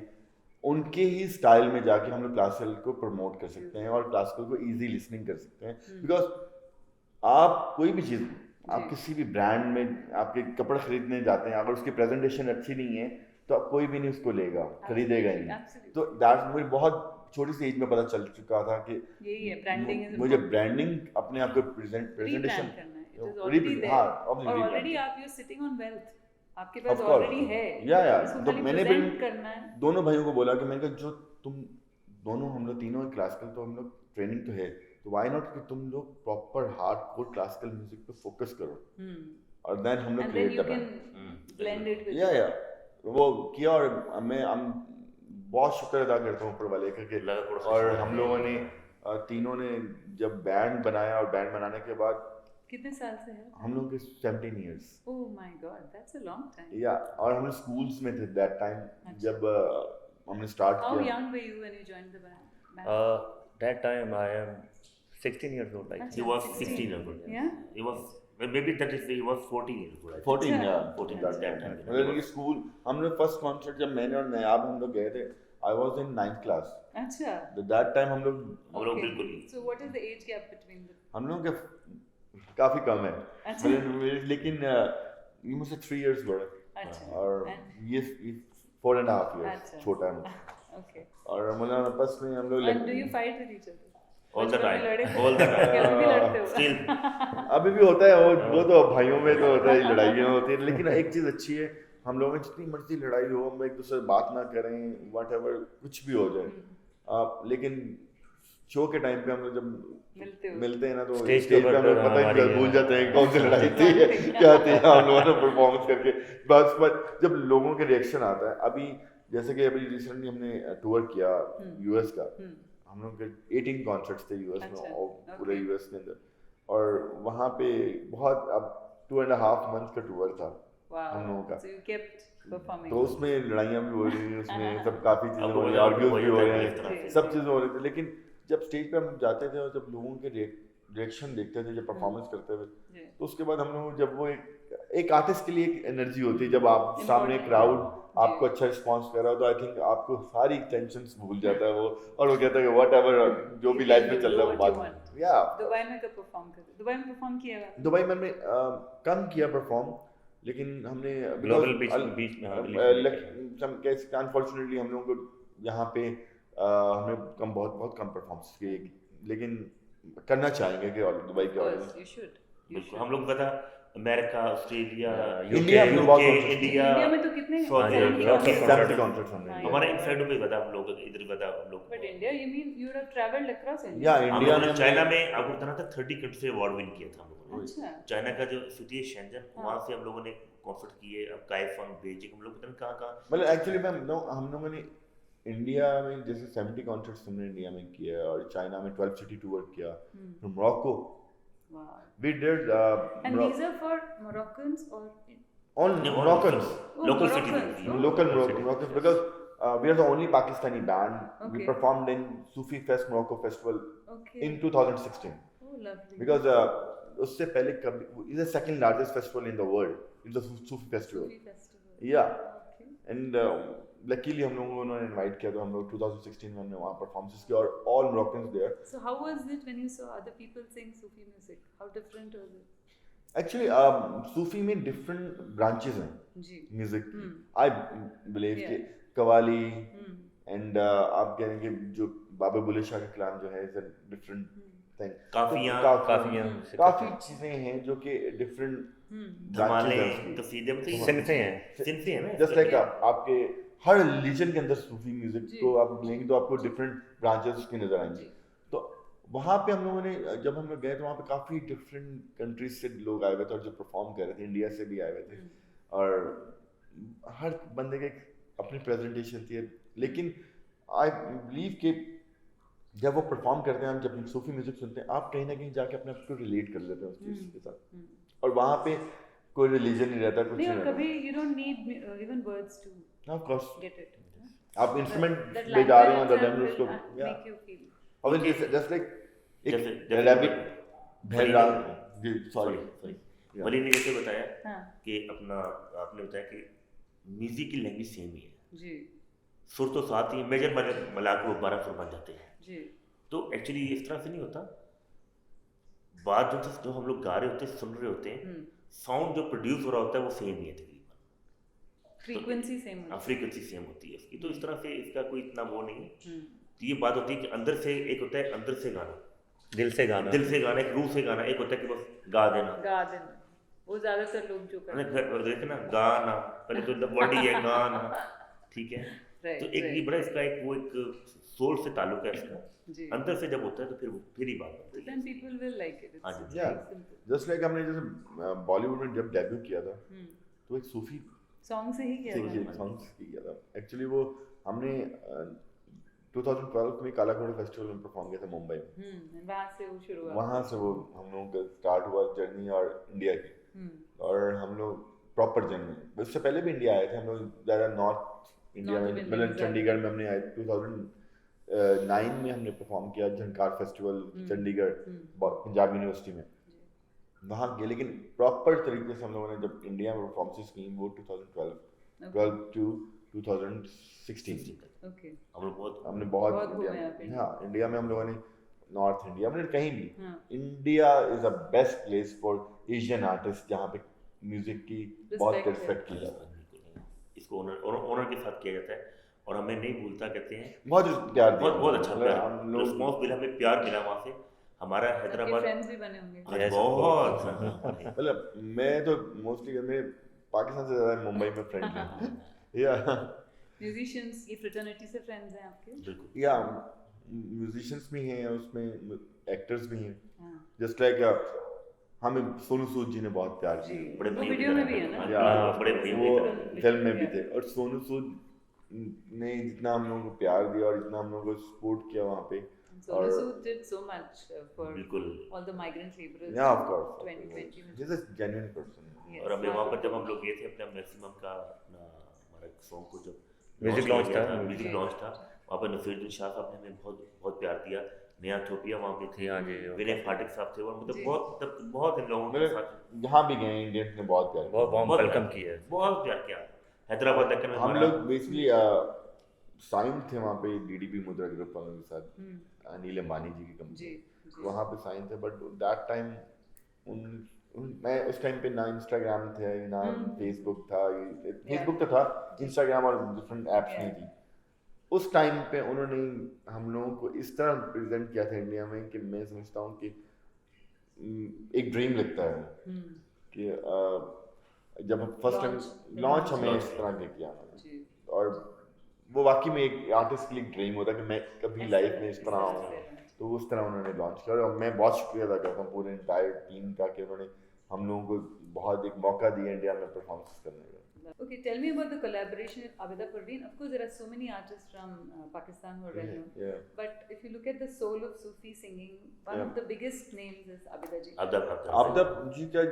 B: उनके ही स्टाइल में जाके हम लोग क्लासिकल को प्रमोट कर सकते हैं और क्लासिकल को इजी लिसनिंग कर सकते हैं. बिकॉज आप कोई भी चीज़, आप किसी भी ब्रांड में आपके कपड़े खरीदने जाते हैं, अगर उसकी प्रेजेंटेशन अच्छी नहीं है तो आप कोई भी नहीं उसको लेगा, खरीदेगा ही नहीं. तो दैट मुझे बहुत छोटी सी एज में पता चल चुका था कि
A: यही है, ब्रांडिंग
B: मुझे ब्रांडिंग अपने आप को प्रेजेंटेशन
A: ऑलरेडी आप यू सिटिंग ऑन वेल्थ, आपके पास ऑलरेडी है.
B: या तो मैंने भी
A: करना है.
B: दोनों भाइयों को बोला कि मैंने कहा जो तुम दोनों, हम लोग तीनों क्लासिकल, तो हम लोग ट्रेनिंग तो है, तो व्हाई नॉट कि तुम लोग प्रॉपर हार्डकोर क्लासिकल म्यूजिक पे फोकस करो. और देन हम लोग क्रिएट कर रहे हैं. या वो किया और मैं बहुत शुक्र अदा करता हूँ ऊपर वाले का. और हम लोगों ने तीनों ने जब बैंड बनाया, और बैंड बनाने के बाद
A: कितने साल से है
B: हम लोग के 17 years.
A: Oh my God, that's a long time.
B: या और हम स्कूल्स में थे दैट टाइम जब हमने स्टार्ट किया.
A: How young were you when you joined the band?
C: That time I am 16 years old. Like
D: he was 16 years old.
A: Yeah.
D: He was, well, maybe that is he was 14 years old.
B: 14 या
D: 14 that time.
B: मतलब ये school, हम लोग first concert जब मैंने और नयाब हम लोग गए थे, I was in 9th class.
A: अच्छा.
B: That time हम लोग
D: बिल्कुल ही.
A: So what is the age gap between them?
B: हम लोग के काफी कम है.
A: अच्छा.
B: लेकिन ये मुझसे 3 years बड़ा.
A: अच्छा.
B: और ये 4.5 years छोटा है.
A: Okay.
B: और मतलब आपस में हम लोग.
A: And do you fight with each other?
D: All the time.
A: All the time. अभी भी लड़ते हो?
D: Still.
B: अभी भी होता है वो तो भाइयों में तो होता है, लड़ाइयाँ होती हैं. लेकिन एक चीज़ अच्छी है, हम लोगों में जितनी मर्जी लड़ाई हो, हम एक दूसरे से बात ना करें, व्हाटएवर कुछ भी हो जाए, लेकिन शो के टाइम पे हम लोग जब मिलते हैं ना तो स्टेज पे हम लोग पता ही नहीं, भूल जाते हैं कौन सी लड़ाई थी क्या थी. हम लोगों ने परफॉर्मेंस करके बस जब लोगों के रिएक्शन आता है. अभी जैसे कि अभी रिसेंटली हमने टूर किया यूएस का, हम लोग के 18 कॉन्सर्ट्स थे यूएस में, और पूरे यूएस के अंदर, और वहाँ पे बहुत अब 2.5 months का टूर था हम लोगों का. तो उसमें लड़ाइयाँ भी हो रही थी, उसमें सब काफ़ी चीज़ें हो रही, आर्ग्यूज भी हो रहे हैं, सब चीज़ें हो रही थी. लेकिन जब स्टेज पे हम जाते थे और जब लोगों के रिएक्शन देखते थे जब परफॉर्मेंस करते हुए, तो उसके बाद हम लोग जब वो एक आर्टिस्ट के लिए एक एनर्जी होती है, जब आप सामने क्राउड आपको अच्छा रिस्पांस कर रहा हो, तो आई थिंक आपको सारी टेंशन्स भूल जाता है वो, और वो कहता है कि व्हाटएवर जो भी लाइफ में चल रहा है वो बात. या
A: दुबई में कब परफॉर्म करते? दुबई में परफॉर्म किया है?
B: दुबई में हमने कम किया परफॉर्म, लेकिन हमने
C: ग्लोबल बीच में
B: अनफॉर्चुनेटली हम लोगों को यहाँ पे हमने बहुत कम परफॉर्मेंस किए, लेकिन करना चाहेंगे कि दुबई के ऑडियंस.
D: बिल्कुल. हम लोग का था अमेरिका, ऑस्ट्रेलिया,
B: इंडिया में बहुत concerts
D: इंडिया
A: में तो कितने
D: सॉरी
B: 70 concerts हमने किए।
D: हमारा इनसाइड पे बता हम लोग इधर बता हम लोग
A: but India you mean you have travelled across
B: या
A: इंडिया?
B: इंडिया में
D: चाइना में आपको बताना था 30 कंट्री से अवार्ड विन किया था हम लोगों ने।
A: अच्छा
D: चाइना का जो सिटी है शेंजन,
A: हाँ।
D: वहाँ से हम लोगों ने कॉन्सर्ट किए, काइफन, बीजिंग, हम लोग पता नहीं कहाँ
B: मतलब एक्चुअली हम लोगों ने इंडिया में जैसे 70 कॉन्सर्ट्स हमने इंडिया में किए और चाइना में 12 सिटी टूर किया, Morocco
A: wow
B: we did
A: and these are for Moroccans or
B: on Moroccans
D: local
A: Moroccans.
D: cities.
A: Oh.
B: local Moroccans because we are the only Pakistani band. We
A: Okay.
B: performed in Sufi Fest Morocco Festival
A: okay
B: in 2016
A: oh lovely
B: because उससे पहले कभी is the second largest festival in the world. It's the Sufi festival.
A: Sufi festival
B: Yeah.
A: okay
B: And luckily हम लोगों को उन्होंने invite किया तो हम लोग 2016 में हमने वहाँ performances किया और all Moroccans there.
A: so how was it when you saw other people sing Sufi music? How different was it?
B: Actually Sufi में different branches हैं
A: जी
B: music.
A: Hmm.
B: I believe
A: Yeah.
B: कि कवाली
A: Hmm.
B: एंड आप कहेंगे जो बाबा बुल्ले शाह का कलाम जो है इज अ डिफरेंट थिंग
D: काफियाँ,
B: काफी चीजें हैं जो कि डिफरेंट
D: धमाले, कसीदे में
C: सिनफे हैं
D: सिनफे हैं ना
B: जस्ट लाइक आपके हर रिलीजन के अंदर सूफी म्यूजिक
A: जी।
B: को आप लेंगे तो आपको डिफरेंट ब्रांचेस उसके नजर आएंगे। तो वहाँ पे हम लोगों ने जब हम लोग गए तो वहाँ पे काफी डिफरेंट कंट्रीज से लोग आए हुए थे और जो परफॉर्म कर रहे थे इंडिया से भी आए हुए थे और हर बंदे के अपनी प्रेजेंटेशन थी। लेकिन आई बिलीव कि जब वो परफॉर्म करते हैं हम जब सूफी म्यूजिक सुनते हैं आप कहीं ना कहीं जाके अपने आप को रिलेट कर लेते हैं उस चीज़ के साथ और वहाँ पे कोई रिलीजन नहीं रहता कुछ
A: नहीं
B: नहीं
A: और
B: रहता।
A: कभी you don't need even words to
B: of course
A: get it
B: आप इंस्ट्रूमेंट
A: that
B: बजा रहे हो
A: language
B: तो
A: itself
B: देन उसको
A: will make you feel
B: और then जस्ट लाइक
D: जैसे
B: अरेबिक बहरा जी सॉरी
D: वली ने जैसे बताया
A: हाँ
D: कि अपना आपने बताया कि म्यूजिक की लैंग्वेज सेम ही है,
A: जी
D: सुर तो साथ ही मेजर मिला के वो 12 सुर बन जाते हैं।
A: जी
D: तो एक्चुअली इस तरह से नहीं होता, बात जो हम लोग गा रहे होते हैं सुन रहे होते हैं, साउंड जो प्रोड्यूस हो रहा होता है वो सेम ही है तकरीबन,
A: फ्रीक्वेंसी सेम
D: फ्रीक्वेंसी सेम होती है इसकी। तो इस तरह से इसका कोई इतना वो नहीं है। तो ये बात होती है कि अंदर से एक होता है अंदर से गाना,
C: दिल से गाना,
D: एक रूह से गाना, एक होता है कि बस गा देना
A: वो ज्यादातर लोग जो करते हैं
D: देखे ना गाना, पहले तो बॉडी है गाना, ठीक है। तो एक ये बड़ा इसका एक वो एक सोल से ताल्लुक है इसका, अंदर से जब होता है तो फिर ही बात बनती है।
A: then people will like it
D: हाँ
A: it's
D: जी।
B: या
A: very simple
B: जस्ट लाइक हमने जैसे बॉलीवुड में जब डेब्यू किया था तो एक सूफी
A: सॉन्ग से ही किया था
B: सॉन्ग्स किया था। एक्चुअली वो हमने 2012 में काला घोड़ा फेस्टिवल में परफॉर्म किया था मुंबई में।
A: वहाँ से वो शुरू हुआ
B: वहाँ से वो हम लोगों का स्टार्ट हुआ जर्नी और इंडिया की और हम लोग प्रॉपर जर्नी उससे पहले भी इंडिया आए थे हम लोग ज़्यादा नॉर्थ इंडिया में मतलब चंडीगढ़ में हमने आए 2009 में हमने परफॉर्म किया झंकार फेस्टिवल चंडीगढ़ पंजाब यूनिवर्सिटी में वहाँ गए। लेकिन प्रॉपर तरीके से हम लोगों ने जब इंडिया में परफॉर्मेंसेस की वो 2012 टू 2016
A: ओके
B: हमने बहुत हाँ इंडिया में हम लोगों ने नॉर्थ इंडिया में कहीं भी India is a best place for Asian artist जहाँ पे म्यूजिक की बहुत रिस्पेक्ट की जाती है।
D: इसको ओनर के साथ किया जाता है और हमें नहीं भूलता, कहते हैं
B: बहुत प्यार दिया
D: बहुत अच्छा रिस्पॉन्स मिला, हमें प्यार मिला वहाँ से। हमारा हैदराबाद
A: फ्रेंड्स भी बने होंगे
D: बहुत
B: मतलब मैं तो मोस्टली मेरे पाकिस्तान से ज़्यादा मुंबई में फ्रेंड हैं या
A: म्यूजिशियंस की फ्रेटर्निटी से फ्रेंड्स हैं आपके?
D: बिल्कुल
B: या म्यूजिशियंस भी हैं उसमें एक्टर्स भी हैं जस्ट लाइक हमें सोनू सूद जी ने बहुत प्यार किया
D: बड़े
A: वो वीडियो में भी है ना
D: बड़े
B: वो फिल्म में भी थे और सोनू सूद ने जितना हम लोगों को प्यार दिया और जितना हम लोगों को सपोर्ट किया वहाँ पे
A: Sonu Sood did so much for
D: बिल्कुल
A: all the migrant laborers
B: yeah of course
A: 2020 में
B: he's a genuine person
D: और हमें वहाँ पर जब हम लोग गए थे अपना मैक्सिमम का अपना हमारा सॉन्ग को जब
C: म्यूजिक लॉन्च
D: था वहाँ पर नसीरुद्दीन शाह साहब ने हमें बहुत बहुत प्यार दिया, नया थोपिया वहाँ पे थे,
C: हाँ जी
D: विनय फाटक साहब थे और मतलब बहुत इन लोगों के साथ
B: जहाँ भी गए इंडियंस ने बहुत प्यार
C: बहुत वेलकम किया,
D: बहुत प्यार किया। हैदराबाद दक्कन में
B: हम लोग बेसिकली साइन थे वहाँ पे डीडीपी मुद्रा ग्रुप वालों के साथ अनिल अंबानी जी की कंपनी वहाँ पे साइन थे बट दैट टाइम मैं उस टाइम पे ना इंस्टाग्राम थे ना फेसबुक था, फेसबुक तो था इंस्टाग्राम और डिफरेंट एप्स नहीं थी उस टाइम पे। उन्होंने हम लोगों को इस तरह प्रेजेंट किया था इंडिया में कि मैं समझता हूँ कि एक ड्रीम लगता है कि जब फर्स्ट टाइम लॉन्च हमें इस तरह के किया हमने, और वो वाकई में एक आर्टिस्ट के लिए ड्रीम होता है कि मैं कभी लाइफ में इस तरह आऊँ, तो उस तरह उन्होंने लॉन्च किया। और मैं बहुत शुक्रिया अदा करता हूँ पूरे इंटायर टीम का कि उन्होंने हम लोगों को बहुत एक मौका दिया इंडिया में परफॉर्मेंस करने का।
A: Okay, tell me about the collaboration with Abida Parveen. Of course, there are so many artists from Pakistan who are well known.
B: Yeah.
A: But if you look at the soul of Sufi singing, one of the biggest names is Abida ji.
B: Abida जी का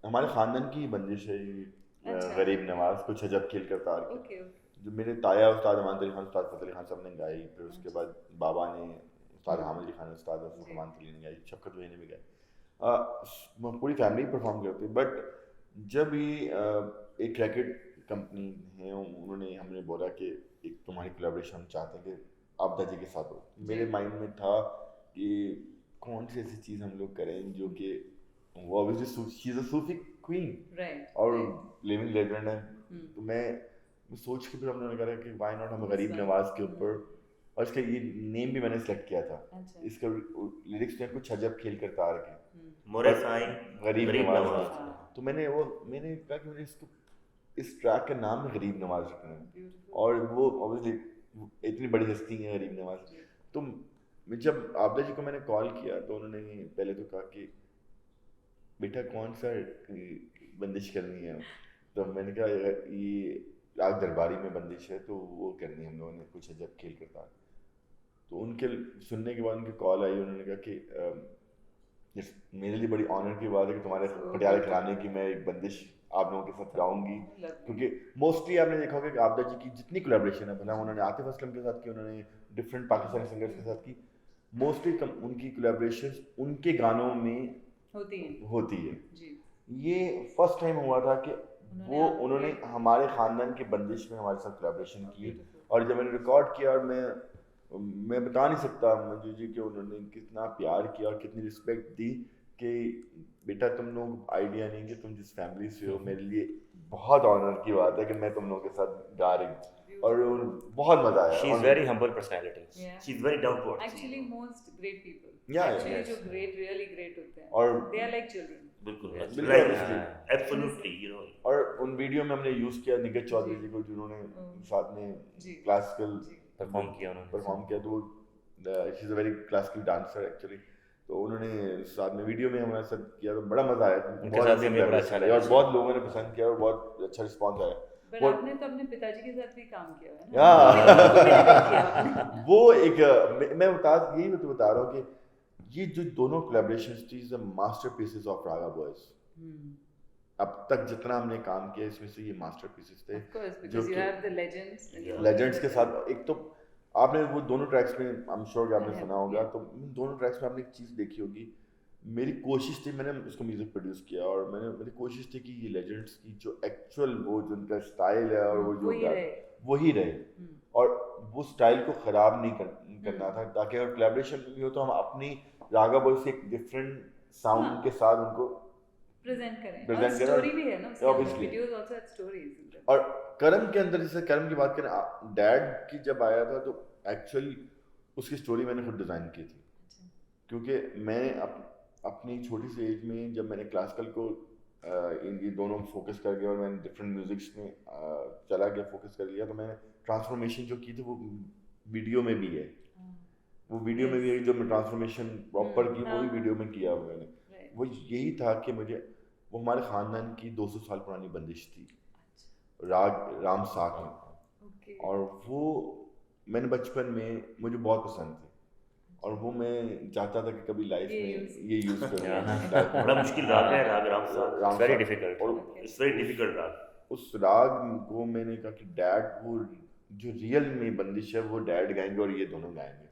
B: हमारे खानदान की बंदिश है ये, गरीब नवाज कुछ अजब खेल कर तार के।
A: Okay.
B: जो मेरे ताया उस्ताद अमान अली खान, उस्ताद फतेह अली खान साहब ने गाई, फिर उसके बाद बाबा ने, उस्ताद हामिद अली खान, उस्ताद अमान अली ने गाई, शफकत वही ने भी गाई, पूरी फैमिली परफॉर्म करती। बट जब ये एक रैकेट कंपनी है, उन्होंने हमने बोला कि एक तुम्हारी कोलैबोरेशन हम चाहते हैं कि आबदा जी के साथ हो, मेरे माइंड में था कि कौन सी ऐसी चीज़ हम लोग करें जो कि वो obviously she is a Sufi queen और लिविंग लेजेंड है, तो मैं सोच के फिर हमने कहा कि वाई नॉट हम गरीब नवाज के ऊपर, और इसका ये नेम भी मैंने सेलेक्ट किया था। इसका लिरिक्स में कुछ अजब खेल कर तार के गरीब नवाज, तो मैंने कहा कि मुझे इसको इस ट्रैक का नाम है गरीब नवाज रखना है, और वो ऑब्वियसली इतनी बड़ी हस्ती है गरीब नवाज। तो जब आबदा जी को मैंने कॉल किया तो उन्होंने पहले तो कहा कि बेटा कौन सा बंदिश करनी है, तो मैंने कहा ये राग दरबारी में बंदिश है, तो वो करनी है हम लोगों ने, कुछ अजब खेल करता। तो उनके सुनने के बाद उनकी कॉल आई, उन्होंने कहा कि मेरे लिए बड़ी ऑनर की बात है कि तुम्हारे पटियाला घराने की मैं एक बंदिश आप लोगों के साथ गाऊंगी, क्योंकि मोस्टली आपने देखा होगा कि आबदा जी की जितनी कोलैबोरेशन है, भला उन्होंने आतिफ असलम के साथ की, उन्होंने डिफरेंट पाकिस्तानी सिंगर्स के साथ की, मोस्टली उनकी कोलैबोरेशन उनके गानों में होती है। ये फर्स्ट टाइम हुआ था कि उन्होंने हमारे ख़ानदान के बंदिश में हमारे साथ कोलैबोरेशन की, और जब मैंने रिकॉर्ड किया, और मैं बता नहीं सकता मंजू जी कि उन्होंने कितना प्यार किया और कितनी रिस्पेक्ट दी कि बेटा तुम लोग आइडिया नहीं कि तुम जिस फैमिली से हो, मेरे लिए बहुत ऑनर की बात है कि मैं तुम लोगों के साथ गा रही हूँ, और बहुत मजा आया।
C: She is very humble personality.
D: She is very down to earth.
A: Actually, most great people.
B: Actually,
A: जो really great होते हैं,
B: और
A: they are like children.
D: बिल्कुल
B: absolutely,
D: you know।
B: और उन वीडियो में हमने यूज किया निगत चौधरी जी को, जिन्होंने साथ में क्लासिकल
C: परफॉर्म किया,
B: तो she is a very classical dancer actually, तो उन्होंने साथ में वीडियो में हमारे साथ किया, तो बड़ा मजा आया, बहुत अच्छा लगा, और बहुत लोगों ने पसंद किया और बहुत अच्छा रिस्पॉन्स आया।
A: बट आपने तो अपने पिताजी के साथ भी काम किया है ना?
B: वो एक मैं यही तो बता रहा हूँ कि ये जो दोनों कोलैबोरेशंस थी मास्टरपीसेस ऑफ रागा बॉयज। अब तक जितना हमने काम किया इसमें से ये मास्टरपीसेस थे, जो कि लेजेंड्स के साथ। एक तो आपने वो दोनों ट्रैक्स में, आई एम श्योर कि आपने सुना होगा, तो दोनों ट्रैक्स में आपने एक चीज़ देखी होगी, मेरी कोशिश थी, मैंने उसको म्यूज़िक प्रोड्यूस किया, और मेरी कोशिश थी कि ये लेजेंड्स की जो एक्चुअल वो जो उनका स्टाइल है और वो जो वही रहे, और वो स्टाइल को ख़राब नहीं करना था, ताकि अगर कोलैबोरेशन भी हो तो हम अपनी रागा बॉयज से एक डिफरेंट साउंड के साथ उनको
A: प्रेजेंट करें। और स्टोरी भी है ना, वीडियोस आल्सो हैव स्टोरीज।
B: और करम के अंदर, जैसे करम की बात करें, डैड की जब आया था तो एक्चुअली उसकी स्टोरी मैंने खुद डिज़ाइन की थी, क्योंकि मैं अपनी छोटी सी एज में जब मैंने क्लासिकल को इनकी दोनों फोकस कर गया और मैंने डिफरेंट म्यूजिक्स में चला गया, फोकस कर लिया, तो मैंने ट्रांसफॉर्मेशन जो की थी वो वीडियो में भी है, वो वीडियो में भी है, जो मैं ट्रांसफॉर्मेशन प्रॉपर की वो भी वीडियो में किया मैंने। वो यही था कि मुझे, वो हमारे ख़ानदान की 200 साल पुरानी बंदिश थी, राग राम साख में, और वो मैंने बचपन में मुझे बहुत पसंद थी, और वो मैं चाहता था कि कभी लाइफ में ये यूज करूं।
D: बड़ा मुश्किल राग है राग राम साख,
C: वेरी डिफिकल्ट,
D: और इट्स वेरी डिफिकल्ट राग।
B: उस राग को मैंने कहा कि डैड, वो जो रियल में बंदिश है वो डैड गाएंगे और ये दोनों गाएंगे,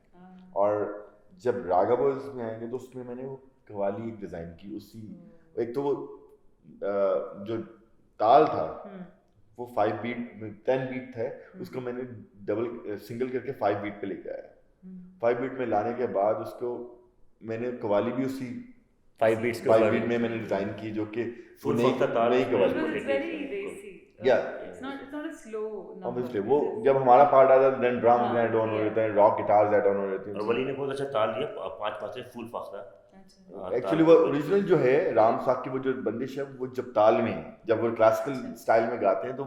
B: और जब रागा बॉयज में आएंगे तो उसमें मैंने वो कवाली एक डिज़ाइन की, उसी एक तो वो जो ताल था वो 5 बीट 10 बीट था, उसको मैंने डबल सिंगल करके 5 बीट पे लेके आया। 5 बीट में लाने के बाद उसको मैंने कवाली भी उसी
C: 5 बीट
B: में मैंने डिजाइन की, जो कि
D: फुल का ताल
B: नई कवाली। ऑब्वियसली वो जब हमारा पार्ट आता है देन ड्रम्स ऐड ऑन हो जाते हैं, रॉक गिटार्स ऐड ऑन हो जाते हैं,
D: और वली ने बहुत अच्छा ताल दिया, 5/5 फुल फाख्ता,
A: अच्छा
B: एक्चुअली वो ओरिजिनल जो है राम साहब की वो जो बंदिश है वो जपताल में है। जब वो क्लासिकल स्टाइल में गाते हैं तो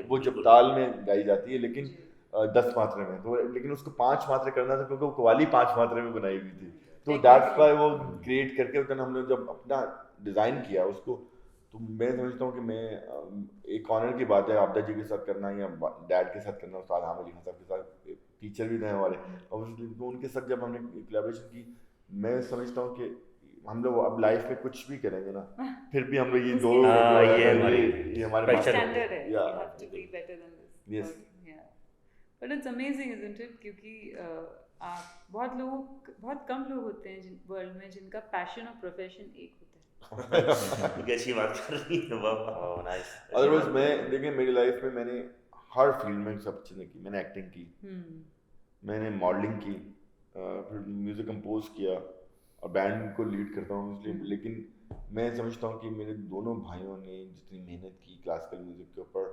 B: वो जपताल में गाई जाती है, लेकिन 10 मात्रा में। तो लेकिन उसको 5 मात्रा करना था क्योंकि वो कव्वाली 5 मात्रा में बनाई हुई थी। तो दैट्स व्हाई वो क्रिएट करके फिर हमने जब अपना डिज़ाइन किया उसको, तो मैं समझता हूँ कि मैं एक ऑनर की बात है आपदा जी के साथ करना या डैड के साथ करना, उस्ताद हामिद अली खान साहब के साथ, टीचर भी रहे हमारे, और तो उनके साथ जब हमने कोलैबोरेशन की, मैं समझता हूँ कि हम लोग अब लाइफ में कुछ भी करेंगे ना फिर भी हम लोग ये दो ये हमारे
A: स्टैंडर्ड है, you have to be better than this.
B: Yes.
A: Yeah. But it's amazing, isn't it? क्योंकि आप बहुत कम लोग होते हैं वर्ल्ड में जिनका पैशन और प्रोफेशन एक होता है।
D: कैसी बात कर रही है, वाह नाइस।
B: अदरवाइज मैं देखिए मेरी लाइफ में मैंने हर फील्ड में सब चीज़ें की। मैंने एक्टिंग की, मैंने मॉडलिंग की, फिर म्यूज़िक कंपोज किया और बैंड को लीड करता हूँ इसलिए। लेकिन मैं समझता हूँ कि मेरे दोनों भाइयों ने जितनी मेहनत की क्लासिकल म्यूज़िक के ऊपर,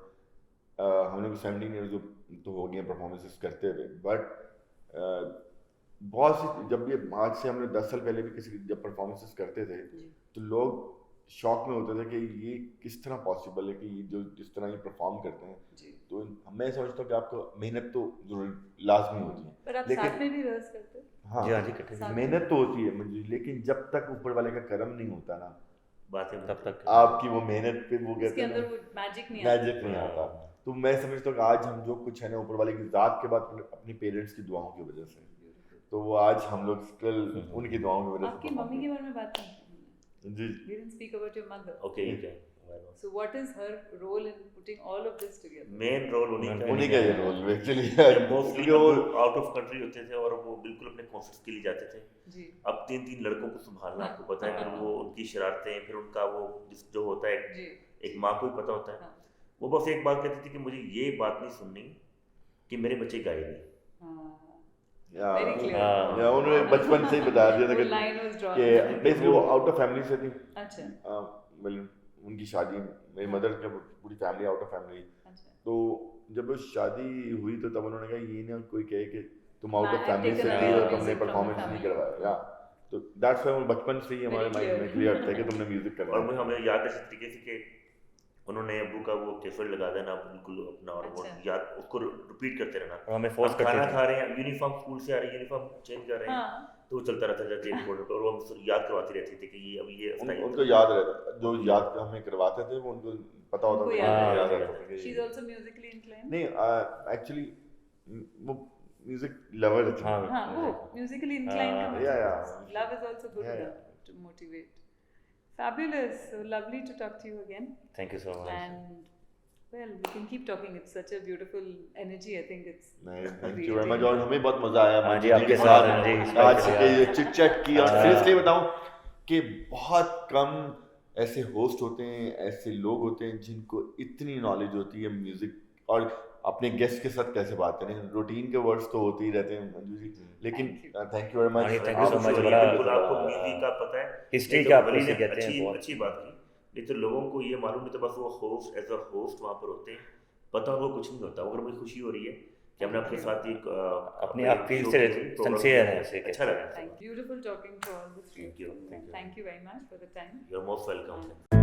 B: हम लोग 17 ईयर्स तो हो गए परफॉर्मेंसेस करते हुए, बट बहुत सी जब ये आज से हमने 10 साल पहले भी किसी जब परफॉर्मेंसेस करते थे तो लोग शॉक में होते थे कि ये किस तरह पॉसिबल है कि ये जो जिस तरह ये परफॉर्म करते हैं। तो मैं समझता हूँ कि आपको मेहनत तो जरूर लाजमी होती है,
A: पर आप साथ में भी रिहर्स करते हैं?
B: हाँ जी, मेहनत तो होती है मुझे, लेकिन जब तक ऊपर वाले का करम नहीं होता ना
D: बातें तब तक
B: आपकी वो मेहनत पे वो कहते हैं
A: अंदर वो मैजिक नहीं
B: आता। तो मैं समझता हूँ कि आज हम जो कुछ है ना ऊपर वाले की ज़ात के बाद अपनी पेरेंट्स की दुआओं की वजह से, तो वो आज हम लोग स्टिल उनकी दुआओं की वजह से।
A: आपकी मम्मी के बारे में बात नहीं
B: जी,
A: we didn't speak about your mother.
D: Okay.
A: So what is her role in putting all of this together?
D: Main role
B: उन्हीं का ये रोल एक्चुअली
D: मोस्टली वो आउट ऑफ कंट्री होते थे और वो बिल्कुल अपने कॉन्सर्ट्स के लिए जाते थे
A: जी।
D: अब 3 लड़कों को संभालना आपको पता है, फिर वो उनकी शरारतें, फिर उनका वो जो होता है एक माँ को ही पता होता है। वो बस एक बात कहती थी कि मुझे ये बात नहीं सुननी कि मेरे बच्चे गाए नहीं।
B: या उन्होंने बचपन से ही बता दिया था कि बेसिकली वो आउट ऑफ फैमिली से थी।
A: अच्छा।
B: उनकी शादी, मेरी मदर का पूरी फैमिली आउट ऑफ फैमिली। तो जब वो शादी हुई तो तब उन्होंने कहा ये ना कोई कहे कि तुम आउट ऑफ फैमिली से थी और तुमने परफॉर्मेंस नहीं करवाया। तो दैट्स व्हाई बचपन से ही हमारे माइंड में क्लियर था कि तुमने म्यूजिक करना।
D: और मुझे हमें याद है इस तरीके से कि उन्होंने अब्बू का वो कैसेट लगा देना बिल्कुल अपना, और वो याद उसको रिपीट करते रहना।
C: और हमें फोर्स करते थे,
D: खाना खा रहे हैं, यूनिफॉर्म स्कूल से आ रही है, यूनिफॉर्म चेंज कर रहे हैं, तो वो चलता रहता था टेप रिकॉर्डर पे, और वो हम याद करवाती रहती थी कि ये अभी ये
B: उनको याद रहता, जो याद हमें करवाते थे वो उनको पता होता था, याद रहता था।
A: She is also musically inclined.
B: नहीं एक्चुअली वो म्यूजिक लवर थी।
A: हां वो म्यूजिकली इंक्लाइंड का मतलब love is also good to motivate. Fabulous. So lovely to talk to you again.
C: Thank you so much.
A: And well, we can keep talking. It's such a beautiful energy. I think it's.
B: Thank you very much. और हमें बहुत मजा आया
C: हाँ जी आपके साथ
B: आज के ये चिट चैट की। और सीरियसली बताऊं कि बहुत कम ऐसे होस्ट होते हैं, ऐसे लोग होते हैं जिनको इतनी नॉलेज होती है म्यूजिक और अपने गेस्ट के साथ कैसे बात करें। रूटीन के वर्ड्स तो होते ही रहते हैं मंजू जी, लेकिन thank you very much.
C: Thank you so much.
D: आपको म्यूजिक का पता है,
C: हिस्ट्री का आपको से कहते हैं,
D: अच्छी बात की। नहीं तो लोगों को ये मालूम नहीं, तो बस वो होस्ट एज अ होस्ट वहाँ पर होते हैं, पता उनको कुछ नहीं होता। अगर मुझे खुशी हो रही है कि हमने अपने साथ एक
C: अपने आप फील से सिंसियर है, ऐसे
D: अच्छा लगा।
A: Beautiful talking to all the three.
D: Thank you.
A: Thank you very much for the time.
D: You're most welcome.